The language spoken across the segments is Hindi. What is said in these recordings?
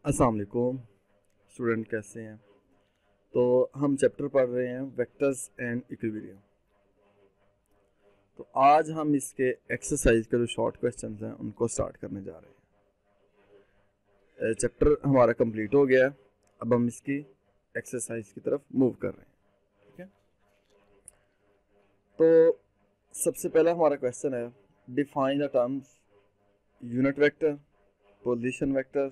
अस्सलाम वालेकुम स्टूडेंट, कैसे हैं। तो हम चैप्टर पढ़ रहे हैं वेक्टर्स एंड इक्विलिब्रियम। तो आज हम इसके एक्सरसाइज के जो शॉर्ट क्वेश्चंस हैं उनको स्टार्ट करने जा रहे हैं। चैप्टर हमारा कंप्लीट हो गया है, अब हम इसकी एक्सरसाइज की तरफ मूव कर रहे हैं। ठीक है, तो सबसे पहला हमारा क्वेश्चन है, define the terms unit vector, position vector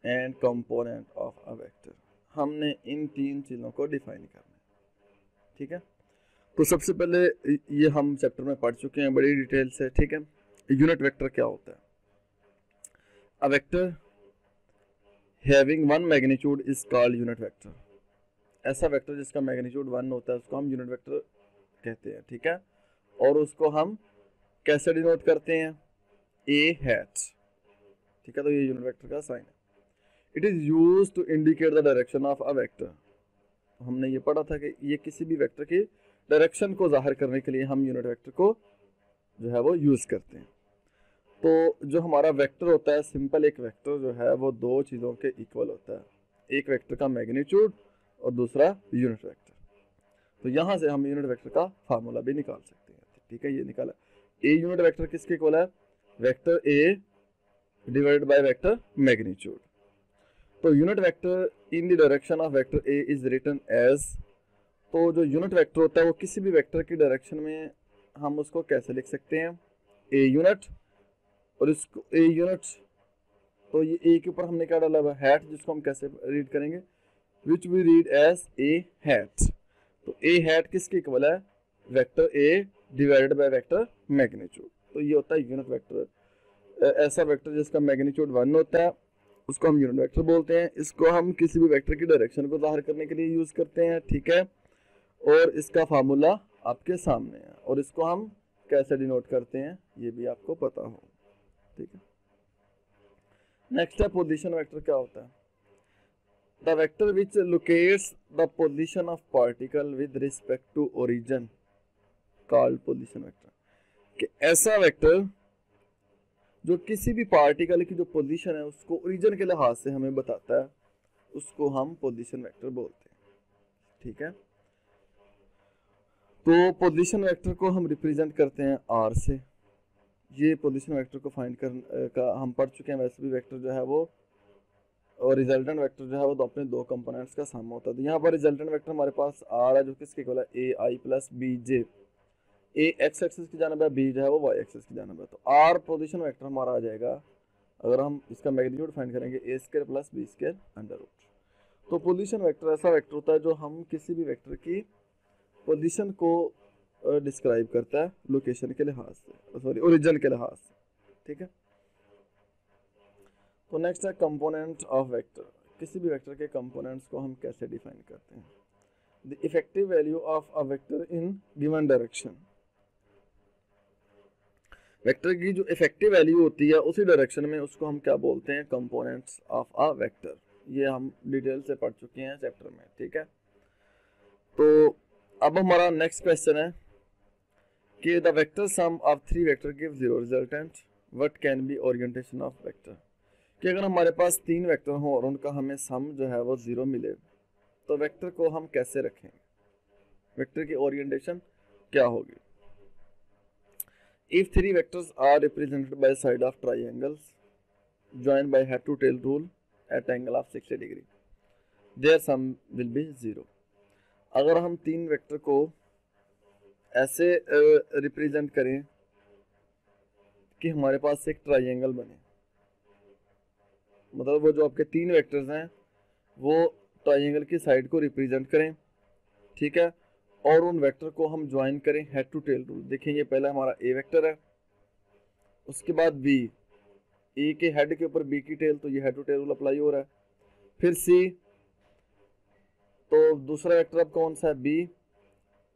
and component of a vector. हमने इन तीन चीज़ों को डिफाइन करना है। ठीक है, तो सबसे पहले ये हम चैप्टर में पढ़ चुके हैं बड़ी डिटेल से। ठीक है, यूनिट वेक्टर क्या होता है। A vector having one magnitude is called unit vector. ऐसा वेक्टर जिसका मैग्नीट्यूड 1 होता है उसको हम यूनिट वेक्टर कहते हैं। ठीक है, और उसको हम कैसे डिनोट करते हैं, ए हैट। ठीक है, तो ये यूनिट वेक्टर का साइन है। It is used to indicate the direction of a vector. हमने ये पढ़ा था कि ये किसी भी वेक्टर की डायरेक्शन को जाहिर करने के लिए हम यूनिट वेक्टर को जो है वो यूज करते हैं। तो जो हमारा वेक्टर होता है, सिंपल एक वेक्टर जो है वो दो चीज़ों के इक्वल होता है, एक वेक्टर का मैग्नीट्यूड और दूसरा यूनिट वेक्टर। तो यहाँ से हम यूनिट वेक्टर का फार्मूला भी निकाल सकते हैं। ठीक है, ये निकाला। ए यूनिट वेक्टर किसके इक्वल है, vector A divided by vector magnitude. तो unit vector in the direction of vector a is written as, तो जो यूनिट वेक्टर होता है वो किसी भी वेक्टर की डायरेक्शन में हम उसको कैसे लिख सकते हैं, ए यूनिट, और इसको ए यूनिट, तो ये ए के ऊपर हमने क्या डाला हुआ, हैट, जिसको हम कैसे रीड करेंगे, which we read as A hat. तो ए हैट किसके इक्वल है, vector A divided by vector magnitude. तो ये होता है यूनिट वेक्टर। ऐसा वेक्टर जिसका मैग्नीट्यूड 1 होता है उसको हम यूनिट वेक्टर बोलते हैं। इसको हम किसी भी वेक्टर की डायरेक्शन को जाहिर करने के लिए यूज करते हैं। ठीक है, और इसका फार्मूला आपके सामने है, और इसको हम कैसे डिनोट करते हैं ये भी आपको पता हो। ठीक है, नेक्स्ट है पोजीशन वेक्टर। क्या होता है, the vector which locates the position of particle with respect to origin called position vector. कि ऐसा वेक्टर जो किसी भी पार्टिकल की जो पोजीशन है उसको ओरिजिन के लिहाज से हमें बताता है, उसको हम पोजीशन वेक्टर बोलते हैं। ठीक है, तो पोजीशन वेक्टर को हम रिप्रेजेंट करते हैं आर से। ये पोजीशन वेक्टर को फाइंड कर का हम पढ़ चुके हैं। वैसे भी वेक्टर जो है वो और रिजल्टेंट वेक्टर जो है वो तो अपने दो कंपोनेंट्स का सम होता है। तो यहाँ पर रिजल्टेंट वेक्टर हमारे पास आर है जो किसके इक्वल है, ए आई प्लस बी जे। ए एक्स एक्सिस की जानब है, बी जो है वो वाई एक्सिस की जानब है। तो आर पोजीशन वेक्टर हमारा आ जाएगा, अगर हम इसका मैग्नीट्यूड फाइंड करेंगे, a square plus b square under root. तो पोजीशन वेक्टर ऐसा वेक्टर होता है जो हम किसी भी वेक्टर की पोजीशन को डिस्क्राइब करता है लोकेशन के लिहाज से, सॉरी ओरिजिन के लिहाज से। ठीक है, तो नेक्स्ट है कंपोनेंट ऑफ वेक्टर। किसी भी वेक्टर के कंपोनेंट्स को हम कैसे डिफाइन करते हैं, the effective value of a vector in given direction. Vector की जो इफेक्टिव वैल्यू होती है उसी डायरेक्शन में उसको हम क्या बोलते हैं, कंपोनेंट्स ऑफ अ वेक्टर। ये हम डिटेल से पढ़ चुके हैं चैप्टर में। ठीक है, तो अब हमारा नेक्स्ट क्वेश्चन है कि the vector sum of three vector give zero resultant, what can be orientation of vector. कि अगर हमारे पास तीन वेक्टर हो और उनका हमें सम जो है वो जीरो मिले तो वेक्टर को हम कैसे रखेंगे, वेक्टर की ओरिएंटेशन क्या होगी। If three vectors are represented by side of triangles joined by head to tail rule at angle of 60 degree, their sum will be zero। अगर हम तीन वेक्टर को ऐसे रिप्रेजेंट करें कि हमारे पास एक ट्राइंगल बने, मतलब वो जो आपके तीन वेक्टर्स हैं वो ट्राइंगल की साइड को रिप्रेजेंट करें। ठीक है, और उन वेक्टर को हम ज्वाइन करें हेड टू टेल रूल। देखें, ये पहला हमारा ए वेक्टर है, उसके बाद बी, ए के हेड के ऊपर बी की टेल, तो ये head to tail rule apply हो रहा है। फिर सी, तो दूसरा वेक्टर अब कौन सा है, बी,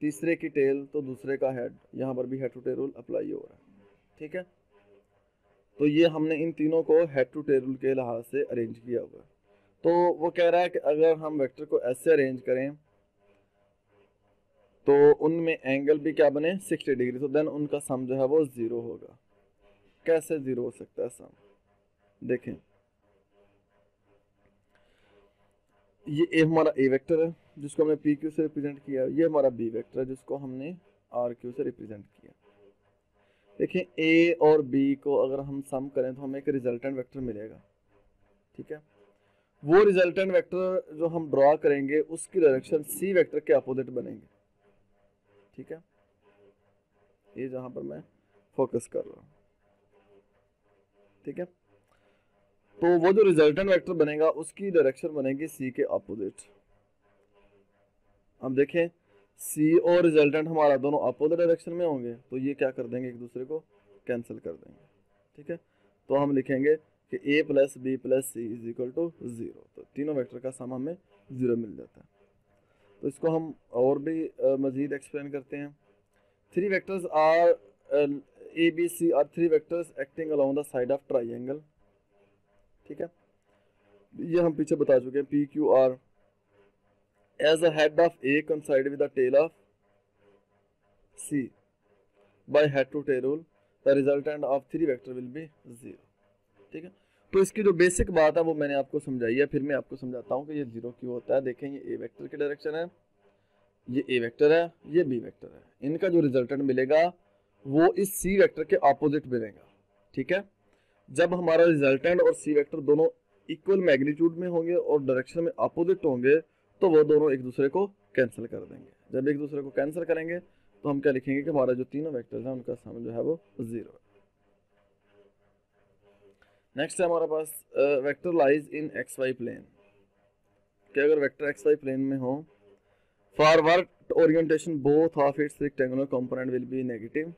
तीसरे की टेल तो दूसरे का हेड, यहाँ पर भी head to tail rule apply हो रहा है। ठीक है, तो ये हमने इन तीनों को हेड टू टेल रूल के लिहाज से अरेंज किया हुआ है। तो वो कह रहा है कि अगर हम वेक्टर को ऐसे अरेंज करें तो उनमें एंगल भी क्या बने, 60 डिग्री, तो देन उनका सम जो है वो जीरो होगा। कैसे जीरो हो सकता है सम, देखें, ये ए हमारा ए वेक्टर है जिसको हमने पी क्यू से रिप्रेजेंट किया, ये हमारा बी वेक्टर है जिसको हमने आर क्यू से रिप्रेजेंट किया। देखिए ए और बी को अगर हम सम करें तो हमें एक रिजल्टेंट वेक्टर मिलेगा, ठीक है। वो रिजल्टेंट वेक्टर जो हम ड्रॉ करेंगे उसकी डायरेक्शन सी वेक्टर के अपोजिट बनेंगे, ठीक है। ये जहां पर मैं फोकस कर रहा हूं, ठीक है। तो वो जो रिजल्टेंट वेक्टर बनेगा उसकी डायरेक्शन बनेगी सी के अपोजिट। अब देखें सी और रिजल्टेंट हमारा दोनों अपोजिट डायरेक्शन में होंगे तो ये क्या कर देंगे, एक दूसरे को कैंसिल कर देंगे, ठीक है। तो हम लिखेंगे कि a plus B plus C is equal to 0, तो तीनों वेक्टर का सम हमें 0 मिल जाता है। तो इसको हम और भी मजीद एक्सप्लेन करते हैं। Three vectors are A B C are three vectors acting along the side of triangle, ठीक है। ये हम पीछे बता चुके हैं। P Q R as a head of A coincide with the tail of C by head to tail rule, the resultant of three vector will be 0, ठीक है। तो इसकी जो बेसिक बात है वो मैंने आपको समझाई है, फिर मैं आपको समझाता हूँ कि ये 0 क्यों होता है। देखें ये A वेक्टर की डायरेक्शन है, ये A वेक्टर है, ये B वेक्टर है, इनका जो रिजल्टेंट मिलेगा वो इस C वेक्टर के अपोजिट मिलेगा, ठीक है। जब हमारा रिजल्टेंट और C वेक्टर दोनों इक्वल मैग्नीट्यूड में होंगे और डायरेक्शन में अपोजिट होंगे तो वो दोनों एक दूसरे को कैंसिल कर देंगे। जब एक दूसरे को कैंसिल करेंगे तो हम क्या लिखेंगे कि हमारा जो तीनों वेक्टर्स हैं उनका सम जो है वो 0 है। नेक्स्ट है हमारे पास vector lies in x y plane, कि अगर वेक्टर एक्स वाई प्लेन में हो forward orientation both of its rectangular component will be negative.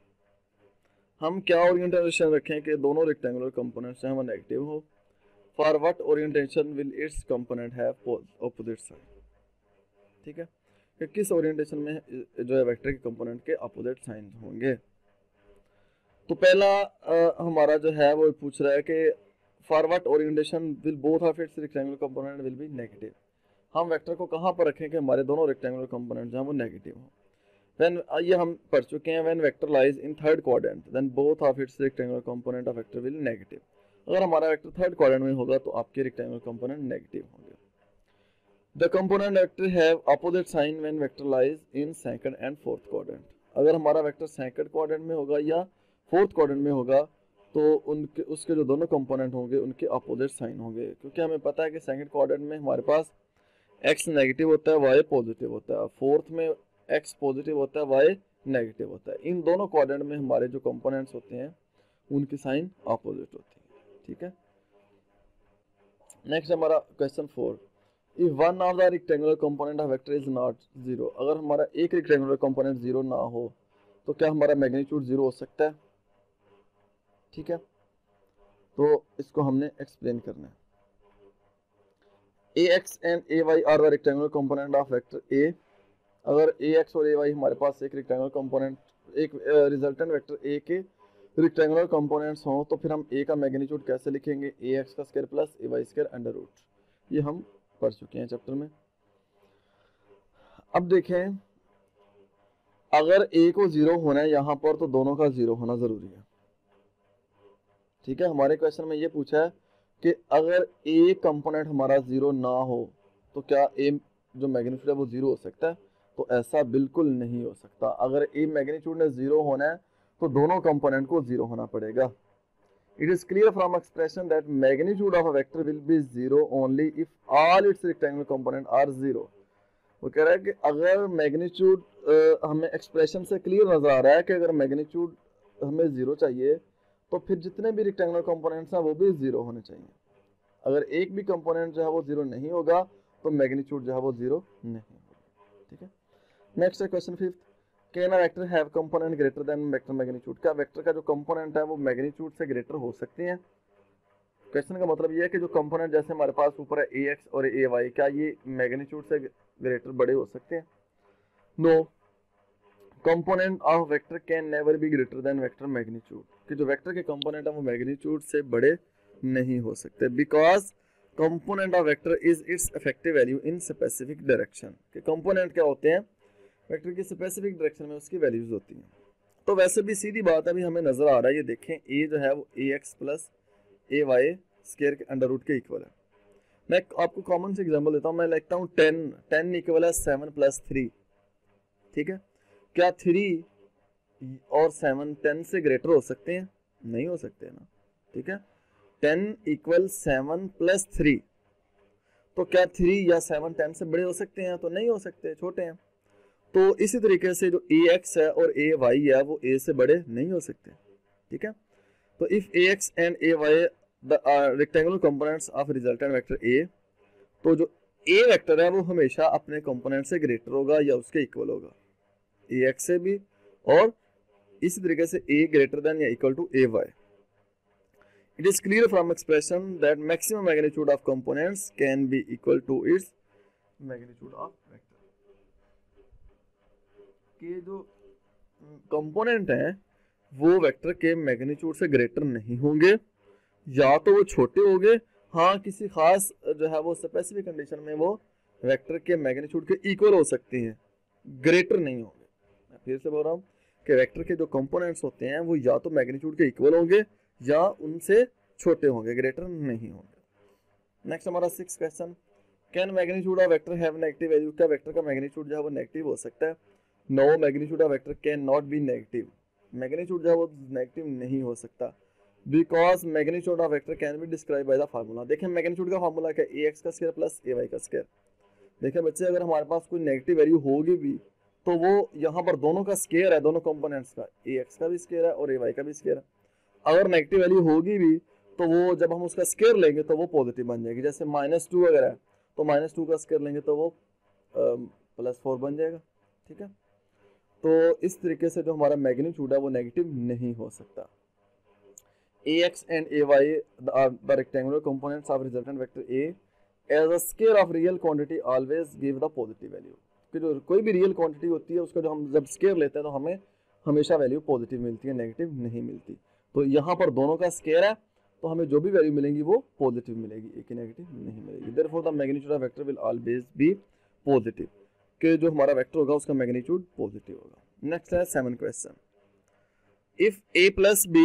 हम क्या ओरिएंटेशन रखें कि दोनों रेक्टेंगुलर कंपोनेंट्स हैं वो नेगेटिव हो। Forward orientation will it's component have opposite side, ठीक है, कि किस ओरिएंटेशन में जो है वेक्टर के कंपोनेंट के अपोजिट साइन होंगे। तो पहला हमारा जो है वो पूछ रहा है कि forward orientation will both of its rectangular component will be negative. हम वेक्टर को कहां पर रखें कि हमारे दोनों रेक्टेंगुलर कंपोनेंट जो हैं वो नेगेटिव हो। व्हेन ये हम पढ़ चुके हैं, when vector lies in third quadrant then both of its rectangular component of vector will negative. अगर हमारा वेक्टर थर्ड क्वाड्रेंट में होगा तो आपके रेक्टेंगुलर कंपोनेंट नेगेटिव होंगे। The component vector have opposite sign when vector lies in second and fourth quadrant। अगर हमारा वेक्टर सेकंड क्वाड्रेंट में होगा या फोर्थ क्वाड्रेंट में होगा तो उनके उसके जो दोनों कंपोनेंट होंगे उनके अपोजिट साइन होंगे, क्योंकि हमें पता है कि सेकंड क्वाड्रेंट में हमारे पास x नेगेटिव होता है, y पॉजिटिव होता है, फोर्थ में x पॉजिटिव होता है, y नेगेटिव होता है। इन दोनों क्वाड्रेंट में हमारे जो कंपोनेंट्स होते हैं उनकी साइन अपोजिट होती है, ठीक है। नेक्स्ट हमारा question 4, if one of the rectangular component of vector is not 0, अगर हमारा एक रेक्टेंगुलर कंपोनेंट 0 ना हो तो क्या हमारा मैग्नीट्यूड 0 हो सकता है, ठीक है। तो इसको हमने एक्सप्लेन करना है। ax and ay are the rectangular component of vector a। अगर ax और ay हमारे पास एक रेक्टेंगुलर कंपोनेंट, एक रिजल्टेंट वेक्टर a के रेक्टेंगुलर कंपोनेंट्स हों तो फिर हम a का मैग्नीट्यूड कैसे लिखेंगे, ax का square plus ay square under root. ये हम पढ़ चुके हैं चैप्टर में। अब देखें अगर a को 0 होना है यहाँ पर तो दोनों का 0 होना जरूरी है, ठीक है। हमारे क्वेश्चन में ये पूछा है कि अगर a कंपोनेंट हमारा 0 ना हो तो क्या a जो मैग्नीट्यूड है वो 0 हो सकता है, तो ऐसा बिल्कुल नहीं हो सकता। अगर a मैग्नीट्यूड ने 0 होना है तो दोनों कंपोनेंट को 0 होना पड़ेगा। It is clear from expression that magnitude of a vector will be 0 only if all its rectangular components are 0। वो कह रहा है कि अगर मैग्नीट्यूड हमें एक्सप्रेशन से क्लियर नजर आ रहा है कि अगर मैग्नीट्यूड हमें 0 चाहिए तो फिर जितने भी रेक्टेंगुलर कंपोनेंट्स हैं वो भी 0 होने चाहिए। अगर एक भी कंपोनेंट जो है वो 0 नहीं होगा तो मैग्नीट्यूड जो है वो 0 नहीं होगा, ठीक है। नेक्स्ट है question 5, can a vector have component greater than vector magnitude. क्या वेक्टर का जो कंपोनेंट है वो मैग्नीट्यूड से ग्रेटर हो सकते हैं। क्वेश्चन का मतलब ये है कि जो कंपोनेंट जैसे हमारे पास ऊपर है ax और ay, क्या ये मैग्नीट्यूड से ग्रेटर बड़े हो सकते हैं। No, component of vector can never be greater than vector magnitude, कि जो वेक्टर के कंपोनेंट है वो मैग्नीट्यूड से बड़े नहीं हो सकते, because component of vector is it's effective value in specific direction. के कंपोनेंट क्या होते हैं, वेक्टर की स्पेसिफिक डायरेक्शन में उसकी वैल्यूज होती हैं। तो वैसे भी सीधी बात है, अभी हमें नजर आ रहा है, ये देखें a जो है वो ax प्लस ay स्क्वायर के अंडर रूट के इक्वल है। मैं आपको कॉमन से एग्जांपल देता हूँ, मैं लिखता हूँ 10 इक्वल है 7 + 3, ठीक है। क्या 3 और 7 10 से ग्रेटर हो सकते हैं? नहीं हो सकते ना, ठीक है। 10 इक्वल 7 + 3, तो क्या 3 या 7 10 से बड़े हो सकते हैं? तो नहीं हो सकते, छोटे हैं। तो इसी तरीके से जो ax है और ay है वो a से बड़े नहीं हो सकते, ठीक है। तो if ax and ay the rectangular components of resultant vector a, तो जो a वेक्टर है वो हमेशा अपने कंपोनेंट से ग्रेटर होगा या उसके इक्वल होगा, ax से भी, और इसी तरीके से a ग्रेटर देन या equal to ay। It is clear from expression that maximum magnitude of components can be equal to its magnitude of vector। कि जो कंपोनेंट हैं वो वेक्टर के मैग्नीट्यूड से ग्रेटर नहीं होंगे, या तो वो छोटे होंगे, हाँ किसी खास जो है वो स्पेसिफिक कंडीशन में वो वेक्टर के मैग्नीट्यूड के इक्वल हो सकती हैं, ग्रेटर नहीं होंगे। मैं फिर से बोल रहा हूँ कि वेक्टर के जो कंपोनेंट्स होते हैं वो या तो मैग्नीट्यूड के इक्वल होंगे या उनसे छोटे होंगे, ग्रेटर नहीं होंगे। नेक्स्ट हमारा 6 question, can magnitude of vector have negative value? क्या वेक्टर का मैग्नीट्यूड जो है वो नेगेटिव हो सकता है? No, magnitude of vector can not be negative. Magnitude जो है वो नेगेटिव नहीं हो सकता, because magnitude of vector can be describe by the formula. देखिए मैग्नीट्यूड का फार्मूला क्या है? ax का स्क्वायर प्लस ay का स्क्वायर। देखिए बच्चे, अगर हमारे पास कोई नेगेटिव वैल्यू होगी भी तो वो यहाँ पर दोनों का स्क्वायर है, दोनों कंपोनेंट्स का, ax का भी स्क्वायर है और ay का भी स्क्वायर है। अगर नेगेटिव वैल्यू होगी भी तो वो जब हम उसका स्क्वायर लेंगे तो वो पॉजिटिव बन जाएगी। जैसे -2 अगर है तो -2 का स्क्वायर लेंगे तो वो +4 बन जाएगा, ठीक है। तो इस तरीके से जो हमारा मैग्नीट्यूड है वो नेगेटिव नहीं हो सकता। ax and ay are the rectangular components of resultant vector a, as a square of real quantity always give the positive value। कि जो कोई भी रियल क्वांटिटी होती है उसका जो हम जब स्क्वायर लेते हैं तो हमें हमेशा वैल्यू पॉजिटिव मिलती है, नेगेटिव नहीं मिलती। तो यहाँ पर दोनों का स्क्वायर है तो हमें जो भी वैल्यू मिलेंगी वो पॉजिटिव मिलेगी, एक ही नेगेटिव नहीं मिलेगी। Therefore the magnitude of vector will always be positive, कि जो हमारा वेक्टर होगा उसका मैग्नीट्यूड पॉजिटिव होगा। नेक्स्ट है 7 question, if a plus b,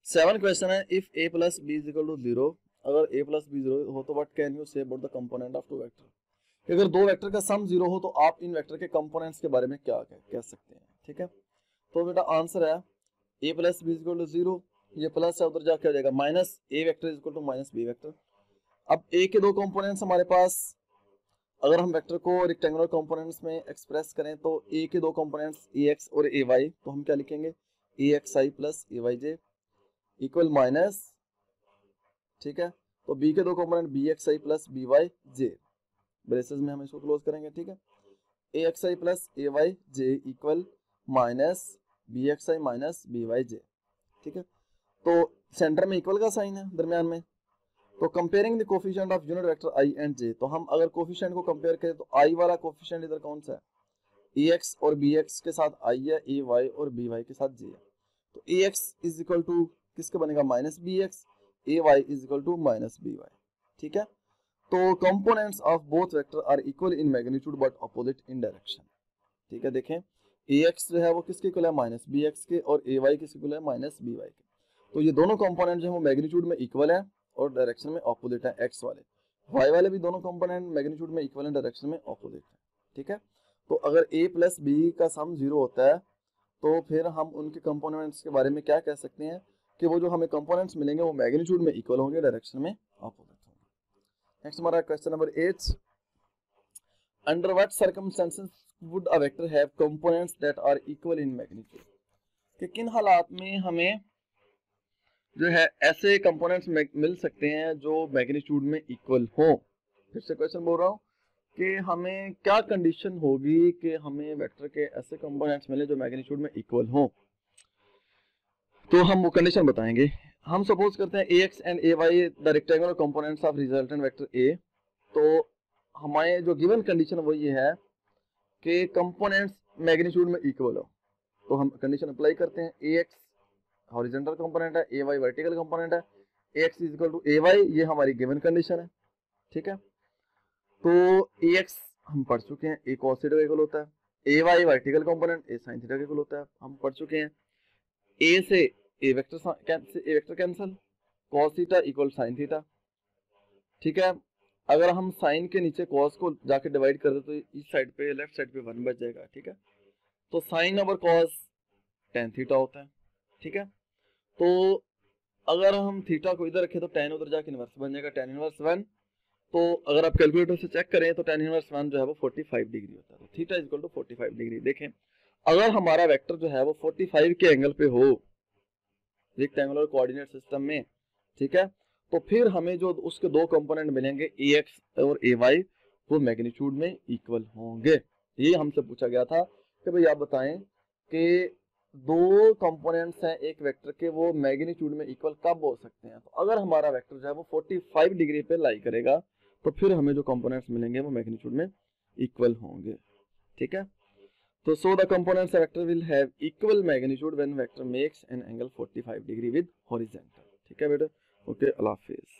7 question है, if a plus b is equal to 0, अगर a प्लस b 0 हो तो what can you say about the component of two vector. अगर दो वेक्टर का सम 0 हो तो आप इन वेक्टर के कंपोनेंट्स के बारे में क्या कह सकते हैं, ठीक है। तो बेटा आंसर है a plus b is equal to 0, ये प्लस है उधर जाके हो जाएगा minus a vector is equal to minus b vector. अब a के दो कंपोनेंट्स हमारे पास, अगर हम वेक्टर को रेक्टेंगुलर कंपोनेंट्स में एक्सप्रेस करें तो a के दो कंपोनेंट्स ax और ay, तो हम क्या लिखेंगे axi plus ayj equal minus, ठीक है। तो b के दो component bxi plus byj, braces में हम इसको क्लोज करेंगे, ठीक है। axi plus ayj equal minus bxi minus byj, ठीक है। तो सेंटर में इक्वल का साइन है दरमियान में। तो comparing the coefficient of unit vector i and j, तो हम अगर कोफिशिएंट को कंपेयर करें तो i वाला कोफिशिएंट इधर कौन सा है, ax और bx के साथ i है, ay और by के साथ j है। तो ax इज इक्वल टू किसके बनेगा minus bx, ay is equal to minus by, ठीक है। तो components of both vector are equal in magnitude but opposite in direction, ठीक है। देखें ax जो है वो किसके इक्वल है माइनस bx के, और ay किसके इक्वल है माइनस by के। तो ये दोनों कंपोनेंट जो है वो मैग्नीट्यूड में इक्वल है और डायरेक्शन में ऑपोजिट है, x वाले y वाले भी दोनों कंपोनेंट मैग्नीट्यूड में इक्वल है, डायरेक्शन में ऑपोजिट है, ठीक है। तो अगर a प्लस b का सम 0 होता है तो फिर हम उनके कंपोनेंट्स के बारे में क्या कह सकते हैं कि वो जो हमें कंपोनेंट्स मिलेंगे वो मैग्नीट्यूड में इक्वल होंगे, डायरेक्शन में ऑपोजिट होंगे। नेक्स्ट हमारा question number 8, under what circumstances would a vector have components that are equal in magnitude, कि किन हालात में हमें जो है ऐसे कंपोनेंट्स मिल सकते हैं जो मैग्नीट्यूड में इक्वल हो। फिर से क्वेश्चन बोल रहा हूँ कि हमें क्या कंडीशन होगी कि हमें वेक्टर के ऐसे कंपोनेंट्स मिले जो मैग्नीट्यूड में इक्वल हो। तो हम वो कंडीशन बताएंगे। हम सपोज करते हैं ax and ay the rectangular components of resultant vector a, तो हमारे जो गिवन कंडीशन वो ये है कि कंपोनेंट्स मैग्नीट्यूड में इक्वल हो। तो हम कंडीशन अप्लाई करते हैं, ax हॉरिजॉन्टल कंपोनेंट है, ay वर्टिकल कंपोनेंट है, ax is equal to ay, ये हमारी गिवन कंडीशन है, ठीक है। तो ax हम पढ़ चुके हैं a cos थीटा का इक्वल होता है, ay vertical component a sin theta का इक्वल होता है, हम पढ़ चुके हैं। a से a vector cancel, cos theta equal sine theta, ठीक है। अगर हम साइन के नीचे cos को जाके डिवाइड कर दे तो इस साइड पे लेफ्ट साइड पे 1 बच जाएगा, ठीक है। तो sine over cos tan theta होता है, ठीक है। तो अगर हम थीटा को इधर रखें तो tan उधर जाके इनवर्स बन जाएगा, tan इनवर्स 1। तो अगर आप कैलकुलेटर से चेक करें तो tan इनवर्स 1 जो है वो 45 डिग्री होता है, तो theta is equal to 45 degree. देखें अगर हमारा वेक्टर जो है वो 45 के एंगल पे हो रेक्टेंगुलर कोऑर्डिनेट सिस्टम में, ठीक है, तो फिर हमें जो उसके दो कंपोनेंट मिलेंगे ax और ay वो मैग्नीट्यूड में इक्वल होंगे। ये हमसे पूछा गया था कि भाई आप बताएं कि दो कंपोनेंट्स हैं एक वेक्टर के, वो मैग्नीट्यूड में इक्वल कब हो सकते हैं। तो अगर हमारा वेक्टर जो है वो 45 डिग्री पे लाई करेगा तो फिर हमें जो कंपोनेंट्स मिलेंगे वो मैग्नीट्यूड में इक्वल होंगे, ठीक है। तो so the components of vector will have equal magnitude when vector makes an angle 45 degree with horizontal, ठीक है बेटा। ओके, अल्लाह हाफिज।